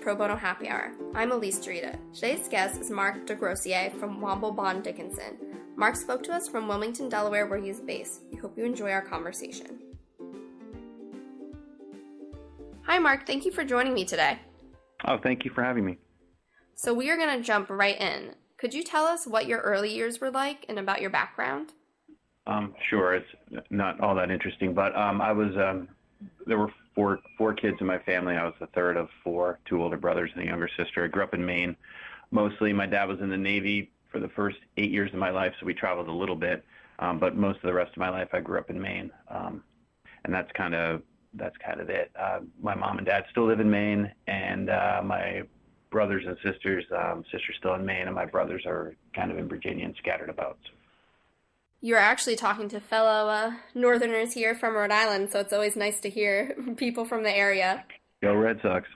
Pro Bono Happy Hour. I'm Elise Drita. Today's guest is Mark Desgrosseilliers from Womble Bond Dickinson. Mark spoke to us from Wilmington, Delaware, where he is based. We hope you enjoy our conversation. Hi, Mark. Thank you for joining me today. Oh, thank you for having me. So we are going to jump right in. Could you tell us what your early years were like and about your background? Sure. It's not all that interesting, but there were four kids in my family. I was the third of four, two older brothers and a younger sister. I grew up in Maine. Mostly, my dad was in the Navy for the first 8 years of my life, so we traveled a little bit. But most of the rest of my life, I grew up in Maine, and that's kind of it. My mom and dad still live in Maine, and my brothers and sisters still in Maine, and my brothers are kind of in Virginia and scattered about. You're actually talking to fellow Northerners here from Rhode Island, so it's always nice to hear people from the area. Go Red Sox.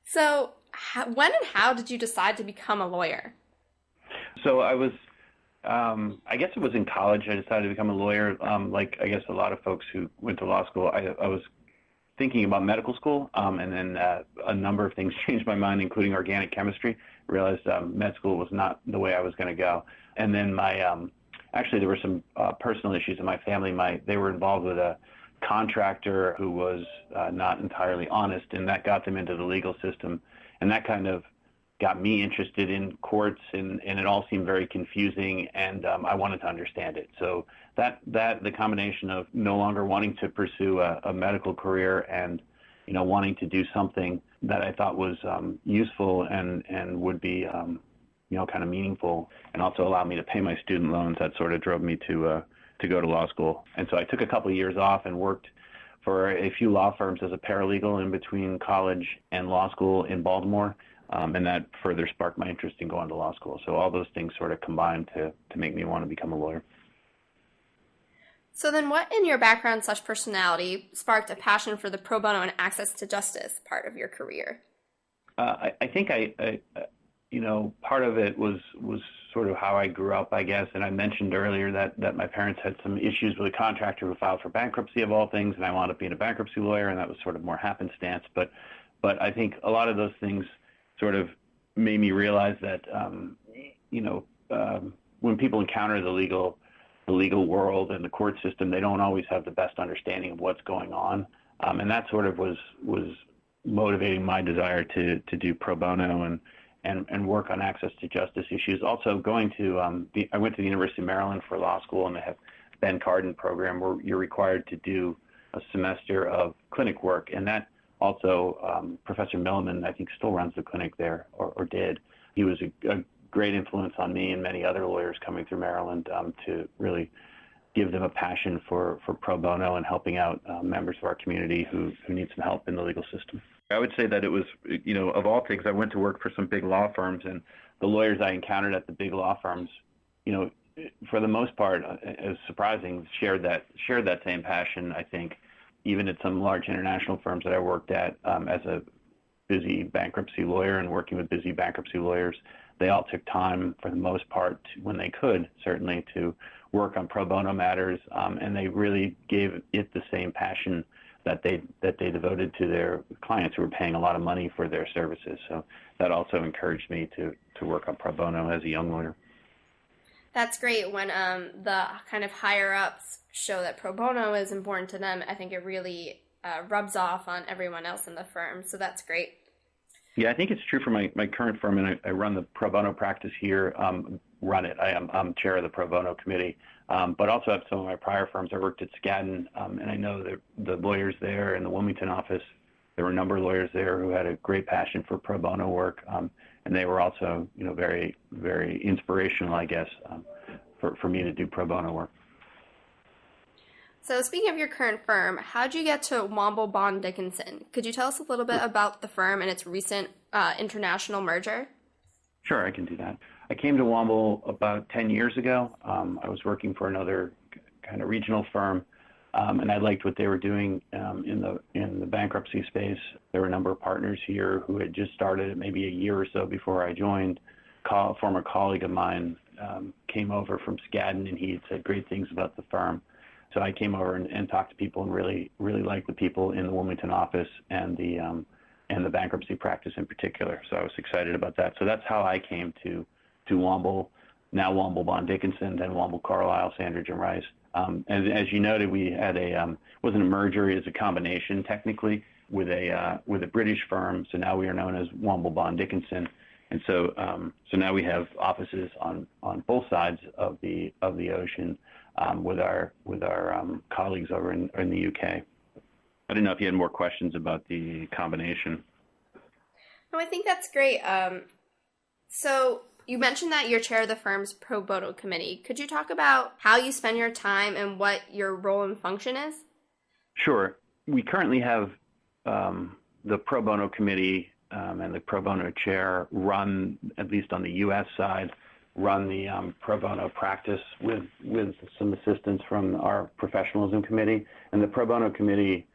So when and how did you decide to become a lawyer? So I was, I guess it was in college, I decided to become a lawyer. Like I guess a lot of folks who went to law school, I was thinking about medical school, and then a number of things changed my mind, including organic chemistry. I realized med school was not the way I was going to go. And then actually, there were some personal issues in my family. They were involved with a contractor who was not entirely honest, and that got them into the legal system. And that kind of got me interested in courts, and it all seemed very confusing, and I wanted to understand it. So the combination of no longer wanting to pursue a medical career and wanting to do something that I thought was useful and would be kind of meaningful, and also allow me to pay my student loans, that sort of drove me to go to law school. And so I took a couple of years off and worked for a few law firms as a paralegal in between college and law school in Baltimore, and that further sparked my interest in going to law school. So all those things sort of combined to make me want to become a lawyer. So then what in your background / personality sparked a passion for the pro bono and access to justice part of your career? I think part of it was sort of how I grew up, I guess. And I mentioned earlier that my parents had some issues with a contractor who filed for bankruptcy of all things, and I wound up being a bankruptcy lawyer, and that was sort of more happenstance. But I think a lot of those things sort of made me realize that when people encounter the legal world and the court system, they don't always have the best understanding of what's going on, and that sort of was motivating my desire to do pro bono and work on access to justice issues. Also going to, I went to the University of Maryland for law school, and they have Ben Cardin program where you're required to do a semester of clinic work. And that also, Professor Milliman, I think, still runs the clinic there, or did. He was a great influence on me and many other lawyers coming through Maryland to really give them a passion for pro bono and helping out members of our community who need some help in the legal system. I would say that it was, of all things, I went to work for some big law firms, and the lawyers I encountered at the big law firms, for the most part, as surprising, shared that same passion. I think even at some large international firms that I worked at as a busy bankruptcy lawyer and working with busy bankruptcy lawyers, they all took time, for the most part, when they could, certainly, to work on pro bono matters, and they really gave it the same passion that they devoted to their clients who were paying a lot of money for their services. So that also encouraged me to work on pro bono as a young lawyer. That's great. When the kind of higher ups show that pro bono is important to them, I think it really rubs off on everyone else in the firm. So that's great. Yeah, I think it's true for my current firm, and I run the pro bono practice here. I'm chair of the pro bono committee, but also at some of my prior firms. I worked at Skadden, and I know that the lawyers there in the Wilmington office, there were a number of lawyers there who had a great passion for pro bono work, and they were also, very, very inspirational, I guess, for me to do pro bono work. So speaking of your current firm, how'd you get to Womble Bond Dickinson? Could you tell us a little bit about the firm and its recent international merger? Sure, I can do that. I came to Womble about 10 years ago. I was working for another kind of regional firm, and I liked what they were doing in the bankruptcy space. There were a number of partners here who had just started maybe a year or so before I joined. A former colleague of mine came over from Skadden, and he had said great things about the firm. So I came over and talked to people and really liked the people in the Wilmington office and the and the bankruptcy practice in particular. So I was excited about that. So that's how I came to Womble, now Womble Bond Dickinson, then Womble Carlisle, Sandridge and Rice. And as you noted, we had wasn't a merger, it was a combination technically with a British firm. So now we are known as Womble Bond Dickinson. And so now we have offices on both sides of the ocean with our colleagues over in the UK. I didn't know if you had more questions about the combination. No, I think that's great. So you mentioned that you're chair of the firm's pro bono committee. Could you talk about how you spend your time and what your role and function is? Sure. We currently have the pro bono committee and the pro bono chair run, at least on the U.S. side, run the pro bono practice with some assistance from our professionalism committee. And the pro bono committee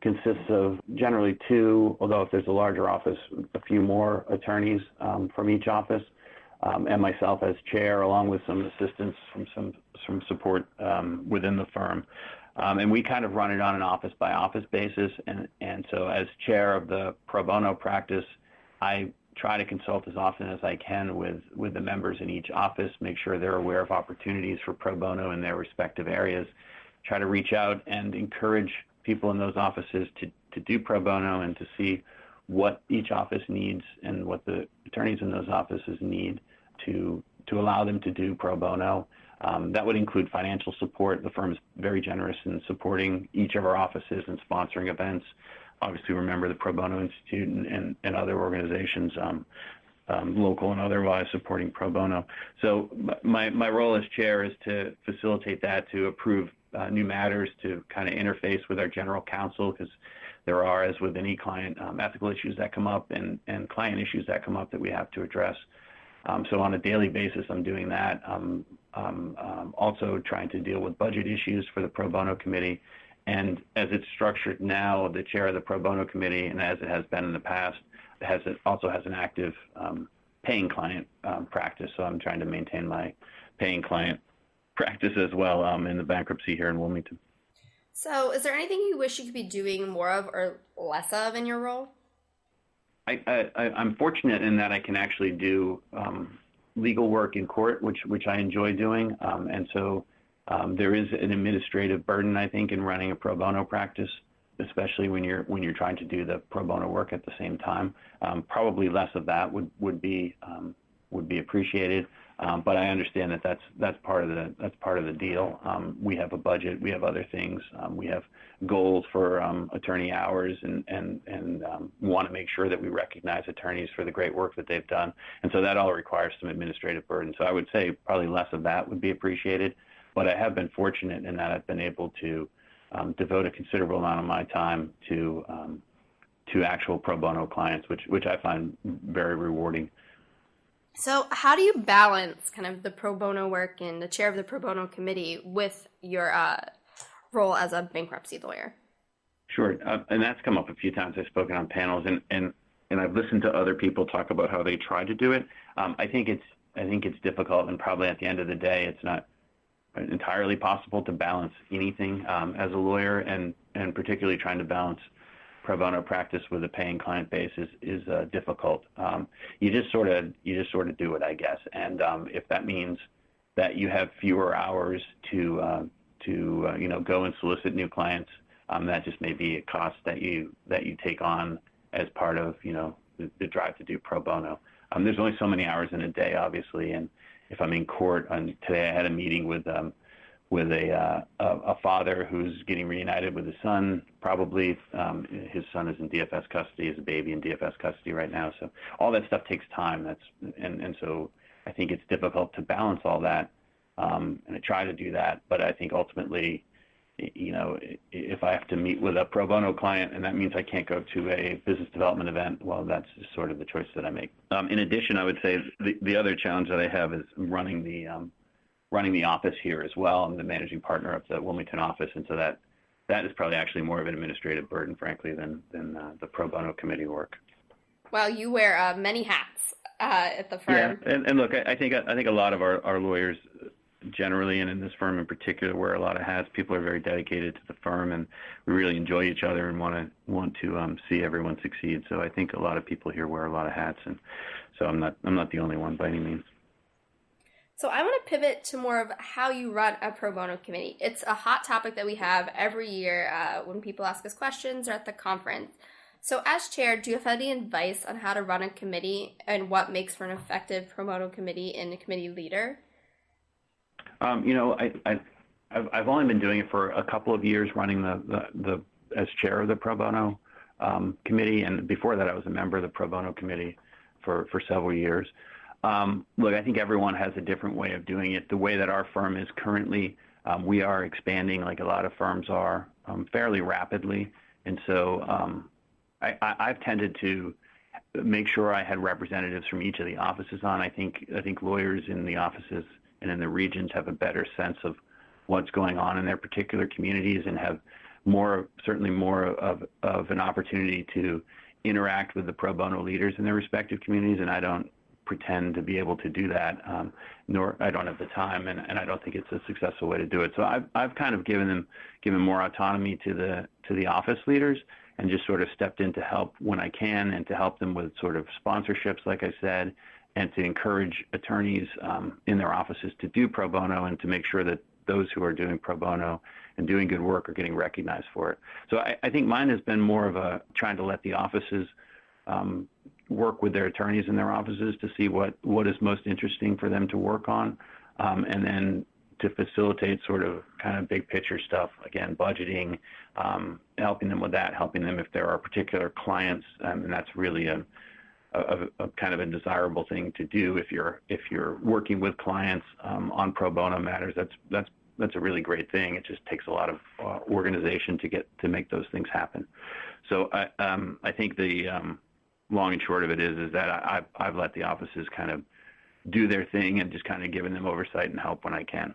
consists of generally two, although if there's a larger office, a few more attorneys from each office, and myself as chair, along with some assistance from some support within the firm. And we kind of run it on an office-by-office basis. And so as chair of the pro bono practice, I try to consult as often as I can with the members in each office, make sure they're aware of opportunities for pro bono in their respective areas, try to reach out and encourage people in those offices to do pro bono and to see what each office needs and what the attorneys in those offices need to allow them to do pro bono. That would include financial support. The firm is very generous in supporting each of our offices and sponsoring events. Obviously, remember the Pro Bono Institute and other organizations, local and otherwise, supporting pro bono. So my role as chair is to facilitate that, to approve new matters, to kind of interface with our general counsel, because there are, as with any client, ethical issues that come up and client issues that come up that we have to address. So on a daily basis, I'm doing that. Also trying to deal with budget issues for the pro bono committee. And as it's structured now, the chair of the pro bono committee, and as it has been in the past, also has an active paying client practice. So I'm trying to maintain my paying client practice as well in the bankruptcy here in Wilmington. So is there anything you wish you could be doing more of or less of in your role? I'm fortunate in that I can actually do legal work in court, which I enjoy doing, and so there is an administrative burden, I think, in running a pro bono practice, especially when you're trying to do the pro bono work at the same time. Probably less of that would be appreciated, but I understand that that's part of the deal. We have a budget, we have other things, we have goals for attorney hours, and want to make sure that we recognize attorneys for the great work that they've done, and so that all requires some administrative burden. So I would say probably less of that would be appreciated, but I have been fortunate in that I've been able to devote a considerable amount of my time to actual pro bono clients, which I find very rewarding. So how do you balance kind of the pro bono work and the chair of the pro bono committee with your role as a bankruptcy lawyer? Sure, and that's come up a few times. I've spoken on panels, and I've listened to other people talk about how they try to do it. I think it's difficult, and probably at the end of the day, it's not entirely possible to balance anything as a lawyer, and particularly trying to balance pro bono practice with a paying client base is difficult. You just sort of do it, I guess. And if that means that you have fewer hours to go and solicit new clients, that just may be a cost that you take on as part of the drive to do pro bono. There's only so many hours in a day, obviously, and if I'm in court, and today I had a meeting with a father who's getting reunited with his son. Probably his son is in DFS custody, is a baby in DFS custody right now. So all that stuff takes time. And so I think it's difficult to balance all that. And I try to do that, but I think ultimately, if I have to meet with a pro bono client and that means I can't go to a business development event, well, that's just sort of the choice that I make. In addition, I would say the other challenge that I have is running the office here as well. I'm the managing partner of the Wilmington office, and so that is probably actually more of an administrative burden, frankly, than the pro bono committee work. Well, you wear many hats at the firm. Yeah, and look, I think a lot of our lawyers generally, and in this firm in particular, wear a lot of hats. People are very dedicated to the firm, and we really enjoy each other and want to see everyone succeed. So I think a lot of people here wear a lot of hats, and so I'm not the only one by any means. So I want to pivot to more of how you run a pro bono committee. It's a hot topic that we have every year when people ask us questions or at the conference. So as chair, do you have any advice on how to run a committee and what makes for an effective pro bono committee and a committee leader? I've only been doing it for a couple of years, running the as chair of the pro bono committee, and before that I was a member of the pro bono committee for several years. Look, I think everyone has a different way of doing it. The way that our firm is currently, we are expanding like a lot of firms are fairly rapidly, and so I've tended to make sure I had representatives from each of the offices on. I think lawyers in the offices and in the regions have a better sense of what's going on in their particular communities and have certainly more of an opportunity to interact with the pro bono leaders in their respective communities, and I don't pretend to be able to do that, nor I don't have the time, and I don't think it's a successful way to do it. So I've kind of given more autonomy to the office leaders and just sort of stepped in to help when I can and to help them with sort of sponsorships, like I said, and to encourage attorneys in their offices to do pro bono and to make sure that those who are doing pro bono and doing good work are getting recognized for it. So I think mine has been more of a trying to let the offices work with their attorneys in their offices to see what is most interesting for them to work on, and then to facilitate sort of kind of big picture stuff, again, budgeting, helping them with that, helping them if there are particular clients, and that's really a kind of a desirable thing to do if you're working with clients on pro bono matters. That's a really great thing. It just takes a lot of organization to make those things happen. So I think the long and short of it is that I've let the offices kind of do their thing and just kind of given them oversight and help when I can.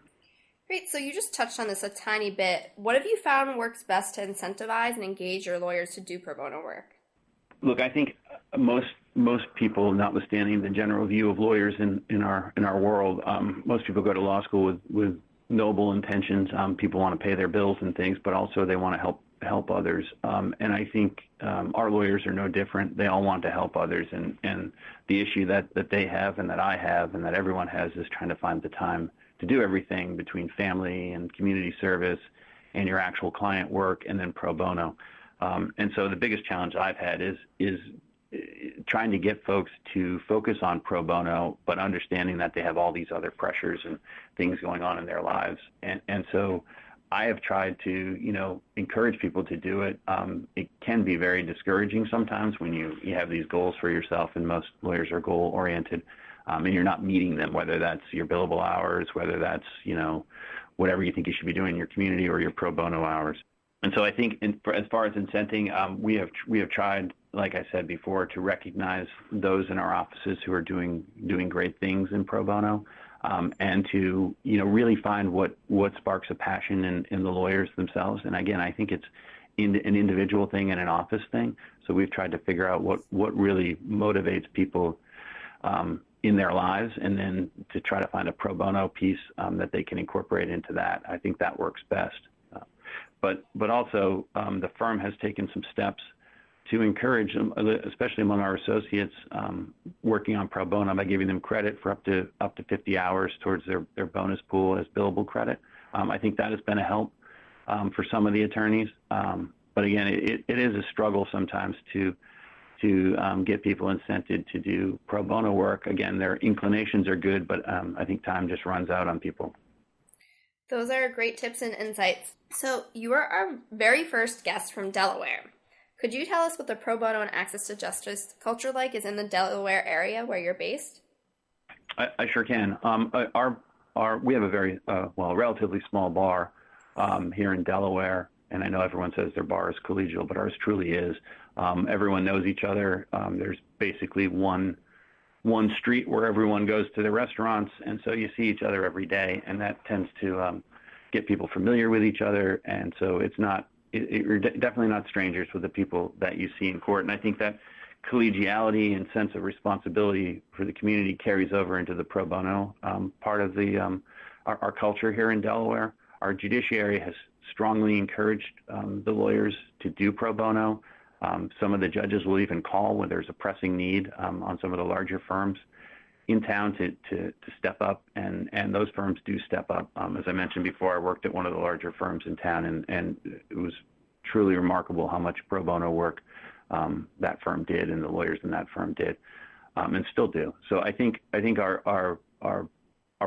Great. So you just touched on this a tiny bit. What have you found works best to incentivize and engage your lawyers to do pro bono work? Look, I think most people, notwithstanding the general view of lawyers in our world, most people go to law school with noble intentions. People want to pay their bills and things, but also they want to help others. And I think our lawyers are no different. They all want to help others. And the issue that they have and that I have and that everyone has is trying to find the time to do everything between family and community service and your actual client work and then pro bono. And so the biggest challenge I've had is trying to get folks to focus on pro bono, but understanding that they have all these other pressures and things going on in their lives. And so I have tried to, encourage people to do it. It can be very discouraging sometimes when you have these goals for yourself, and most lawyers are goal oriented, and you're not meeting them, whether that's your billable hours, whether that's, whatever you think you should be doing in your community or your pro bono hours. And so I think as far as incenting, we have tried, like I said before, to recognize those in our offices who are doing great things in pro bono, and to really find what sparks a passion in the lawyers themselves. And again, I think it's an individual thing and an office thing. So we've tried to figure out what really motivates people in their lives, and then to try to find a pro bono piece that they can incorporate into that. I think that works best. But also the firm has taken some steps to encourage them, especially among our associates, working on pro bono by giving them credit for up to 50 hours towards their bonus pool as billable credit. I think that has been a help for some of the attorneys. But again, it is a struggle sometimes to get people incented to do pro bono work. Again, their inclinations are good, but I think time just runs out on people. Those are great tips and insights. So you are our very first guest from Delaware. Could you tell us what the pro bono and access to justice culture like is in the Delaware area where you're based? I sure can. We have a very relatively small bar here in Delaware, and I know everyone says their bar is collegial, but ours truly is. Everyone knows each other. There's basically one street where everyone goes to the restaurants, and so you see each other every day, and that tends to get people familiar with each other. And so you're definitely not strangers with the people that you see in court. And I think that collegiality and sense of responsibility for the community carries over into the pro bono part of our culture here in Delaware. Our judiciary has strongly encouraged the lawyers to do pro bono. Some of the judges will even call when there's a pressing need on some of the larger firms in town to step up, and those firms do step up. As I mentioned before, I worked at one of the larger firms in town, and it was truly remarkable how much pro bono work that firm did and the lawyers in that firm did, and still do. So I think our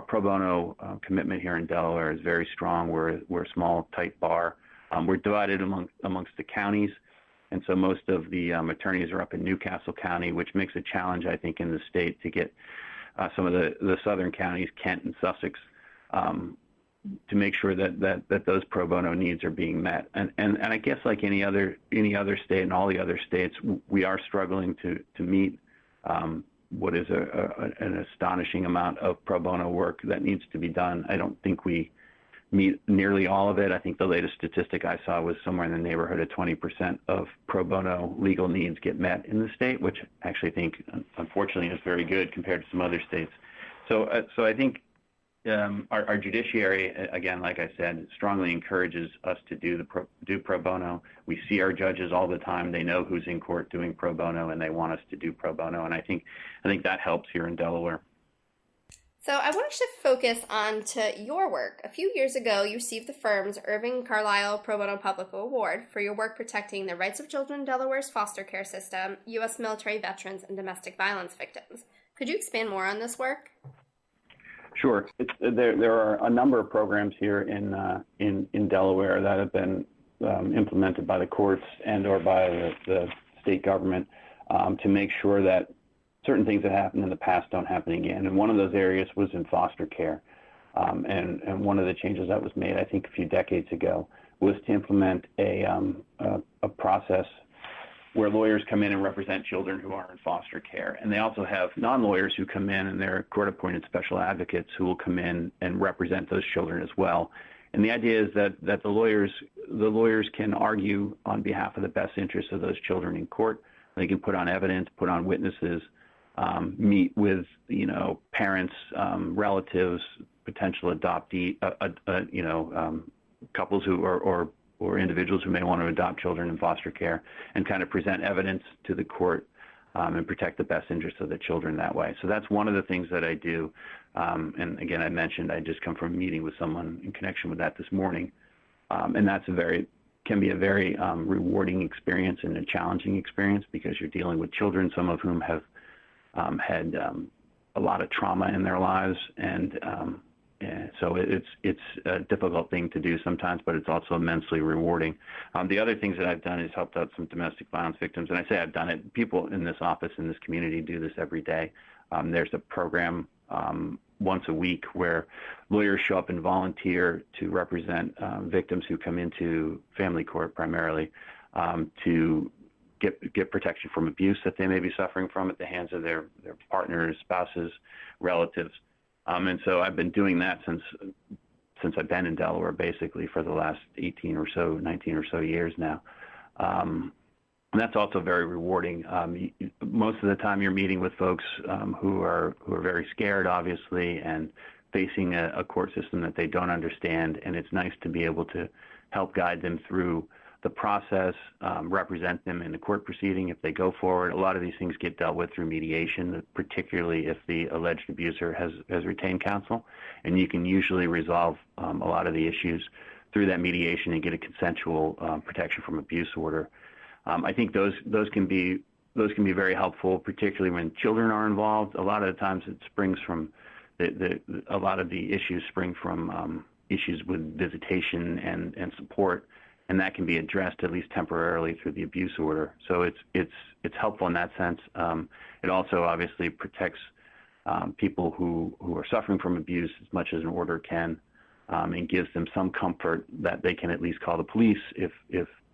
pro bono commitment here in Delaware is very strong. We're a small, tight bar. We're divided amongst the counties, and so most of the attorneys are up in Newcastle County, which makes a challenge, I think, in the state to get some of the southern counties, Kent and Sussex, to make sure that those pro bono needs are being met. And I guess like any other state and all the other states, we are struggling to meet what is an astonishing amount of pro bono work that needs to be done. I don't think we meet nearly all of it. I think the latest statistic I saw was somewhere in the neighborhood of 20% of pro bono legal needs get met in the state, which I actually think, unfortunately, is very good compared to some other states. So I think our judiciary, again, like I said, strongly encourages us to do pro bono. We see our judges all the time. They know who's in court doing pro bono, and they want us to do pro bono. And I think that helps here in Delaware. So I want to shift focus on to your work. A few years ago, you received the firm's Irving Carlisle Pro Bono Public Award for your work protecting the rights of children in Delaware's foster care system, U.S. military veterans, and domestic violence victims. Could you expand more on this work? Sure. There are a number of programs here in Delaware that have been implemented by the courts and or by the state government to make sure that certain things that happened in the past don't happen again. And one of those areas was in foster care. And one of the changes that was made, I think, a few decades ago, was to implement a process where lawyers come in and represent children who are in foster care. And they also have non-lawyers who come in, and they're court-appointed special advocates who will come in and represent those children as well. And the idea is that the lawyers can argue on behalf of the best interests of those children in court. They can put on evidence, put on witnesses, meet with parents, relatives, potential adoptee, couples who or individuals who may want to adopt children in foster care, and kind of present evidence to the court and protect the best interests of the children that way. So that's one of the things that I do. And again, I mentioned I just come from a meeting with someone in connection with that this morning, and that's can be a very rewarding experience and a challenging experience because you're dealing with children, some of whom have had a lot of trauma in their lives, and so it's a difficult thing to do sometimes, but it's also immensely rewarding. The other things that I've done is helped out some domestic violence victims, and I say I've done it. People in this office, in this community, do this every day. There's a program once a week where lawyers show up and volunteer to represent victims who come into family court primarily to get protection from abuse that they may be suffering from at the hands of their partners, spouses, relatives. And so I've been doing that since I've been in Delaware, basically for the last 19 or so years now. And that's also very rewarding. Most of the time you're meeting with folks who are very scared, obviously, and facing a court system that they don't understand. And it's nice to be able to help guide them through the process, represent them in the court proceeding if they go forward. A lot of these things get dealt with through mediation, particularly if the alleged abuser has retained counsel. And you can usually resolve a lot of the issues through that mediation and get a consensual protection from abuse order. I think those can be very helpful, particularly when children are involved. A lot of the times it springs from a lot of the issues spring from issues with visitation and support, and that can be addressed at least temporarily through the abuse order. So it's helpful in that sense. It also obviously protects people who are suffering from abuse as much as an order can, and gives them some comfort that they can at least call the police if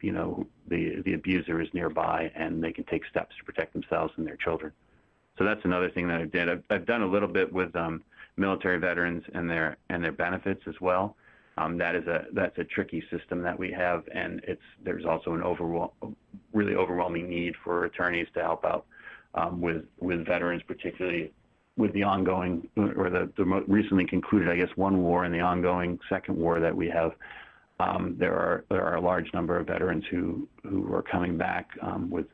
the abuser is nearby, and they can take steps to protect themselves and their children. So that's another thing that I did. I've done a little bit with military veterans and their benefits as well. That's a tricky system that we have, and there's also an really overwhelming need for attorneys to help out with veterans, particularly with the ongoing, or the recently concluded, I guess, one war and the ongoing second war that we have, there are a large number of veterans who are coming back with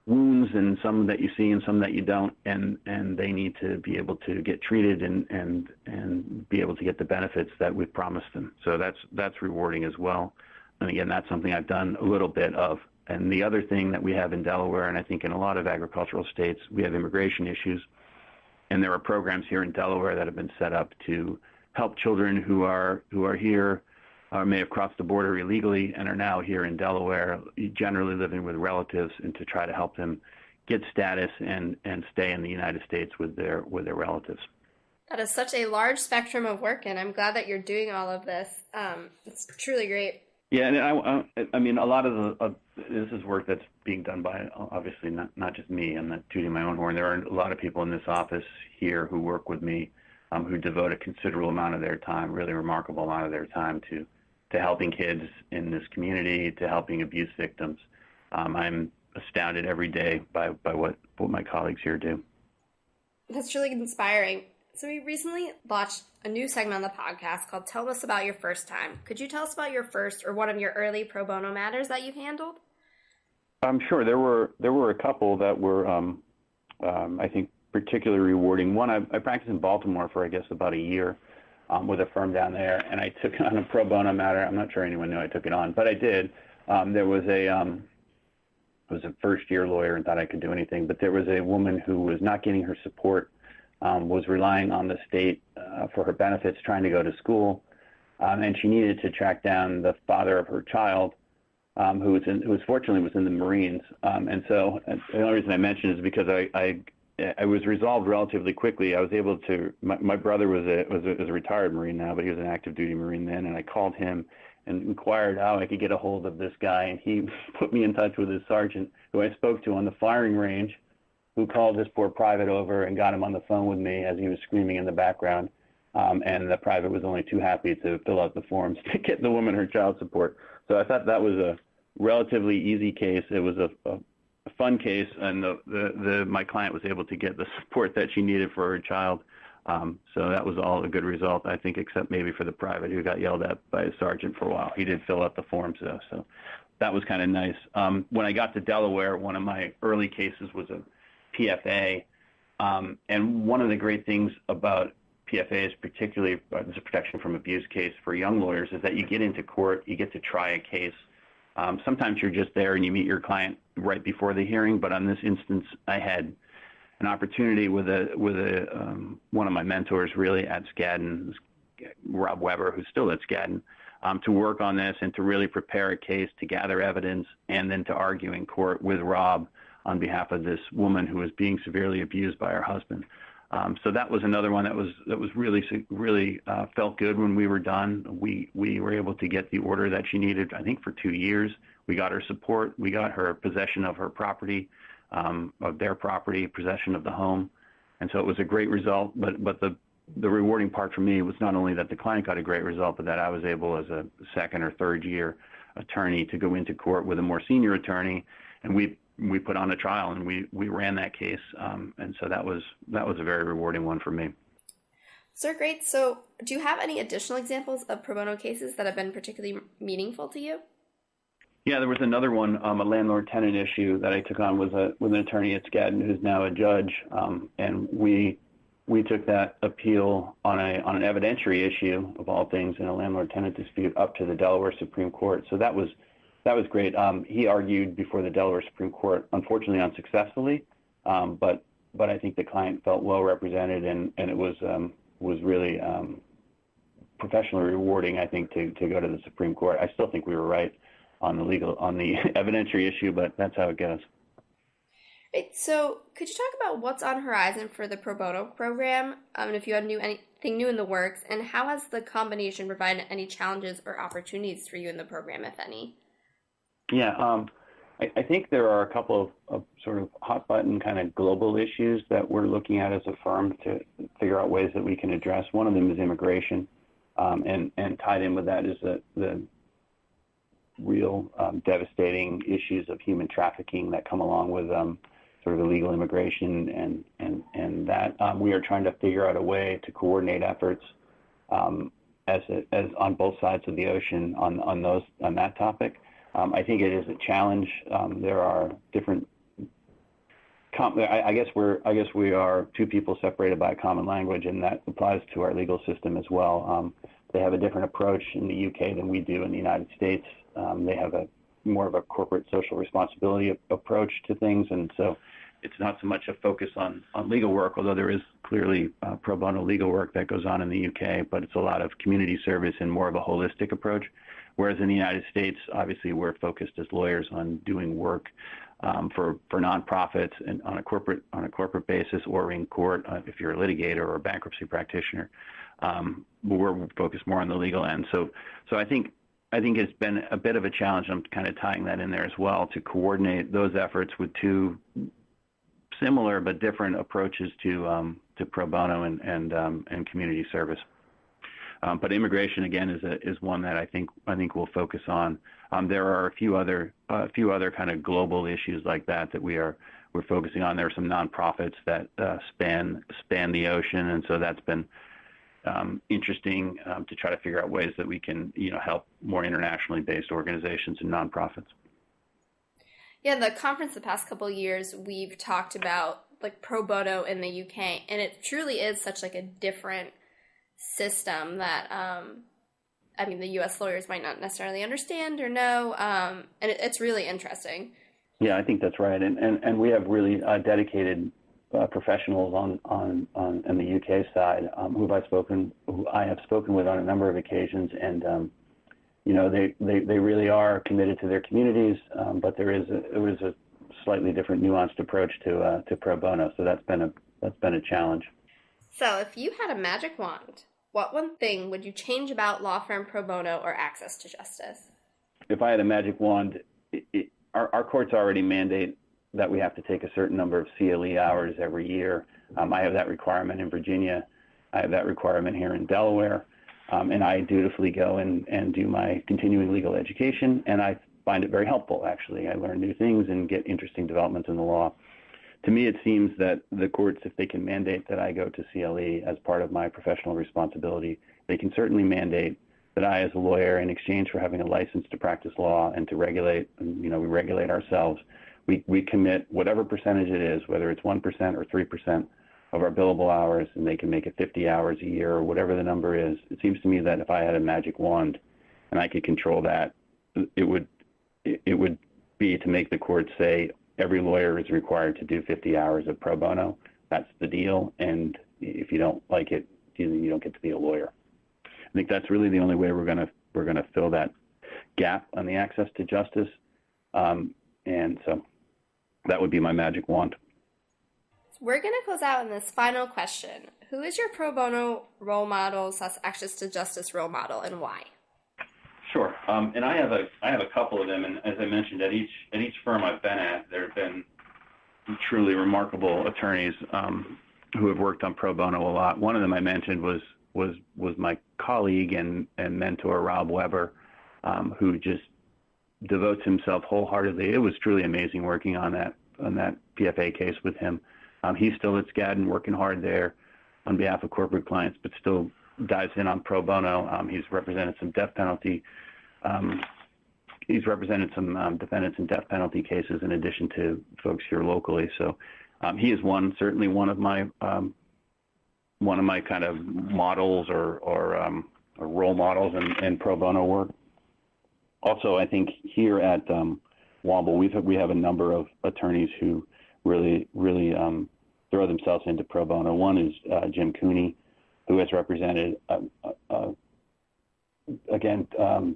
wounds, and some that you see and some that you don't, and they need to be able to get treated and be able to get the benefits that we've promised them. So that's rewarding as well. And again, that's something I've done a little bit of. And the other thing that we have in Delaware, and I think in a lot of agricultural states, we have immigration issues. And there are programs here in Delaware that have been set up to help children who are here, or may have crossed the border illegally and are now here in Delaware, generally living with relatives, and to try to help them get status and stay in the United States with their relatives. That is such a large spectrum of work, and I'm glad that you're doing all of this. It's truly great. Yeah, and I mean, a lot of this is work that's being done by, obviously, not just me. I'm not tooting my own horn. There are a lot of people in this office here who work with me, who devote a considerable amount of their time, really remarkable amount of their time to helping kids in this community, to helping abuse victims. I'm astounded every day by what my colleagues here do. That's really inspiring. So we recently launched a new segment on the podcast called Tell Us About Your First Time. Could you tell us about your first or one of your early pro bono matters that you've handled? I'm sure there were a couple that were, I think, particularly rewarding. One, I practiced in Baltimore for, I guess, about a year with a firm down there, and I took on a pro bono matter. I'm not sure anyone knew I took it on, but I did. There was I was a first-year lawyer and thought I could do anything, but there was a woman who was not getting her support, was relying on the state for her benefits, trying to go to school, and she needed to track down the father of her child, who fortunately was in the Marines. And so the only reason I mention is because I was resolved relatively quickly. I was able to. My brother was a retired Marine now, but he was an active duty Marine then, and I called him and inquired how I could get a hold of this guy, and he put me in touch with his sergeant, who I spoke to on the firing range, who called this poor private over and got him on the phone with me as he was screaming in the background. And the private was only too happy to fill out the forms to get the woman her child support. So I thought that was a relatively easy case. It was a fun case, and my client was able to get the support that she needed for her child. So that was all a good result, I think, except maybe for the private who got yelled at by his sergeant for a while. He did fill out the forms, though, so that was kind of nice. When I got to Delaware, one of my early cases was a PFA, and one of the great things about PFAs, particularly as a protection from abuse case for young lawyers, is that you get into court, you get to try a case. Sometimes you're just there and you meet your client right before the hearing, but on this instance, I had an opportunity with one of my mentors really at Skadden, Rob Weber, who's still at Skadden, to work on this and to really prepare a case, to gather evidence, and then to argue in court with Rob on behalf of this woman who was being severely abused by her husband. So that was another one that was really felt good when we were done. We were able to get the order that she needed, I think, for 2 years. We got her support. We got her possession of her property, of their property, possession of the home. And so it was a great result. But the rewarding part for me was not only that the client got a great result, but that I was able as a second or third year attorney to go into court with a more senior attorney, and we put on a trial and we ran that case. And so that was a very rewarding one for me. So great. So do you have any additional examples of pro bono cases that have been particularly meaningful to you? Yeah, there was another one, a landlord-tenant issue that I took on with an attorney at Skadden who's now a judge, and we took that appeal on an evidentiary issue, of all things, in a landlord-tenant dispute up to the Delaware Supreme Court. So that was great. He argued before the Delaware Supreme Court, unfortunately unsuccessfully, but I think the client felt well represented, and it was really professionally rewarding, I think, to go to the Supreme Court. I still think we were right on the evidentiary issue, but that's how it goes. Right. So could you talk about what's on horizon for the pro bono program, and if you had anything new in the works, and how has the combination provided any challenges or opportunities for you in the program, if any? Yeah, I think there are a couple of sort of hot button kind of global issues that we're looking at as a firm to figure out ways that we can address. One of them is immigration, and tied in with that is the real devastating issues of human trafficking that come along with sort sort of illegal immigration and that we are trying to figure out a way to coordinate efforts as on both sides of the ocean on that topic. I think it is a challenge. There are different. I guess we are two people separated by a common language, and that applies to our legal system as well. They have a different approach in the UK than we do in the United States. They have more of a corporate social responsibility approach to things, and so it's not so much a focus on legal work, although there is clearly pro bono legal work that goes on in the UK, but it's a lot of community service and more of a holistic approach. Whereas in the United States, obviously, we're focused as lawyers on doing work for nonprofits and on a corporate basis, or in court if you're a litigator or a bankruptcy practitioner. We're focused more on the legal end. So I think it's been a bit of a challenge. I'm kind of tying that in there as well, to coordinate those efforts with two similar but different approaches to pro bono and community service. But immigration, again, is one that I think we'll focus on. There are a few other kind of global issues like that we're focusing on. There are some nonprofits that span the ocean, and so that's been interesting to try to figure out ways that we can help more internationally based organizations and nonprofits. Yeah, the conference the past couple of years, we've talked about like pro bono in the UK, and it truly is such like a different system that the U.S. lawyers might not necessarily understand or know, and it's really interesting. Yeah, I think that's right, and we have really dedicated professionals on the UK side who I have spoken with on a number of occasions, and they really are committed to their communities, but there is a slightly different nuanced approach to pro bono, so that's been a challenge. So if you had a magic wand, what one thing would you change about law firm pro bono or access to justice? If I had a magic wand, our courts already mandate that we have to take a certain number of CLE hours every year. I have that requirement in Virginia. I have that requirement here in Delaware. And I dutifully go and do my continuing legal education, and I find it very helpful, actually. I learn new things and get interesting developments in the law. To me, it seems that the courts, if they can mandate that I go to CLE as part of my professional responsibility, they can certainly mandate that I, as a lawyer, in exchange for having a license to practice law and to regulate, we regulate ourselves, we commit whatever percentage it is, whether it's 1% or 3% of our billable hours, and they can make it 50 hours a year or whatever the number is. It seems to me that if I had a magic wand and I could control that, it would be to make the court say every lawyer is required to do 50 hours of pro bono. That's the deal, and if you don't like it, you don't get to be a lawyer. I think that's really the only way we're gonna fill that gap on the access to justice, and so that would be my magic wand. We're going to close out in this final question. Who is your pro bono role model / access to justice role model, and why? Sure. And I have a couple of them, and as I mentioned, at each firm I've been at, there have been truly remarkable attorneys who have worked on pro bono a lot. One of them I mentioned was my colleague and mentor, Rob Weber, who just devotes himself wholeheartedly. It was truly amazing working on that PFA case with him. He's still at Skadden working hard there on behalf of corporate clients, but still dives in on pro bono. He's represented some death penalty. He's represented some defendants in death penalty cases in addition to folks here locally. So he is certainly one of my kind of models or role models in pro bono work. Also, I think here at Womble, we have a number of attorneys who really throw themselves into pro bono. One is Jim Cooney, who has represented,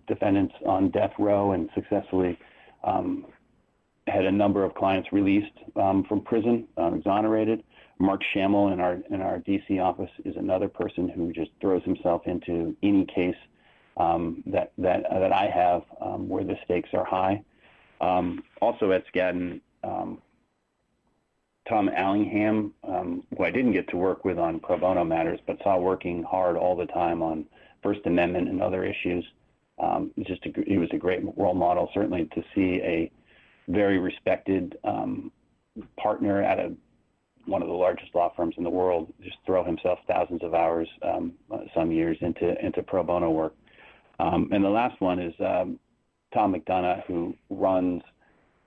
defendants on death row and successfully had a number of clients released from prison, exonerated. Mark Schammel in our DC office is another person who just throws himself into any case that I have where the stakes are high. Also at Skadden, Tom Allingham, who I didn't get to work with on pro bono matters, but saw working hard all the time on First Amendment and other issues. He was a great role model, certainly to see a very respected partner at one of the largest law firms in the world just throw himself thousands of hours, some years into pro bono work. And the last one is Tom McDonough, who runs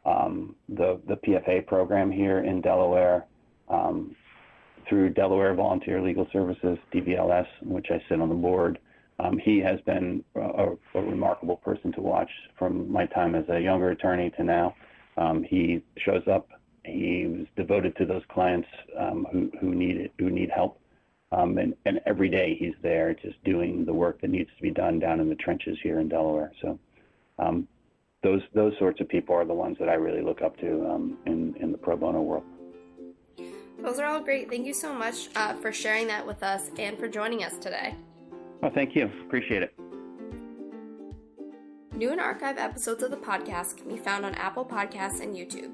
the PFA program here in Delaware through Delaware Volunteer Legal Services, DVLS, in which I sit on the board. He has been a remarkable person to watch from my time as a younger attorney to now. He shows up. He was devoted to those clients who need help, and every day he's there just doing the work that needs to be done down in the trenches here in Delaware. So those sorts of people are the ones that I really look up to in the pro bono world. Those are all great. Thank you so much for sharing that with us and for joining us today. Well, thank you. Appreciate it. New and archive episodes of the podcast can be found on Apple Podcasts and YouTube.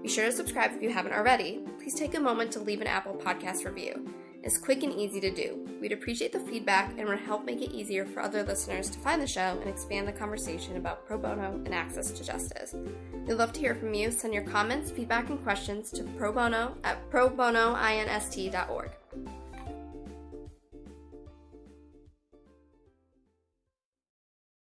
Be sure to subscribe if you haven't already. Please take a moment to leave an Apple Podcast review. It's quick and easy to do. We'd appreciate the feedback and would help make it easier for other listeners to find the show and expand the conversation about pro bono and access to justice. We'd love to hear from you. Send your comments, feedback, and questions to probono@probonoinst.org.